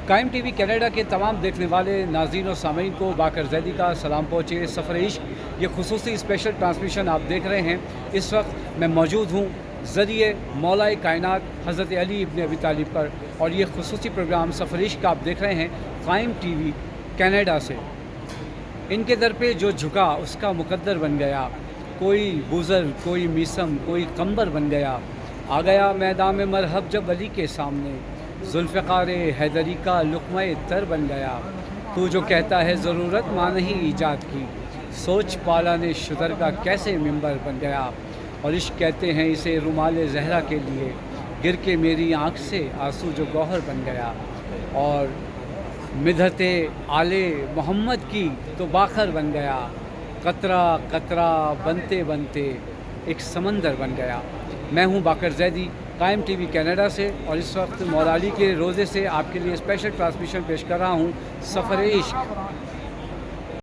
قائم T V Canada کے تمام دیکھنے والے ناظرین و سامعین کو باقر زیدی کا سلام پہنچے. سفر عشق یہ خصوصی اسپیشل ٹرانسمیشن آپ دیکھ رہے ہیں. اس وقت میں موجود ہوں ذریعے مولا کائنات حضرت علی ابن ابی طالب پر، اور یہ خصوصی پروگرام سفر عشق آپ دیکھ رہے ہیں قائم ٹی وی کینیڈا سے. ان کے در پہ جو جھکا اس کا مقدر بن گیا، کوئی بزرگ، کوئی میسم، کوئی قمبر بن گیا. آ گیا میدان میں مرحب جب علی کے سامنے، ذوالفقار حیدری کا لقمہ تر بن گیا. تو جو کہتا ہے ضرورت ماں نہیں ایجاد کی، سوچ پالان شتر کا کیسے ممبر بن گیا. اور عشق کہتے ہیں اسے رومال زہرا کے لیے، گر کے میری آنکھ سے آنسو جو گوہر بن گیا. اور مدحت آل محمد کی تو باخر بن گیا، قطرہ قطرہ بنتے بنتے ایک سمندر بن گیا. میں ہوں باقر زیدی قائم ٹی وی کینیڈا سے، اور اس وقت مولا علی کے روضے سے آپ کے لیے اسپیشل ٹرانسمیشن پیش کر رہا ہوں سفر عشق.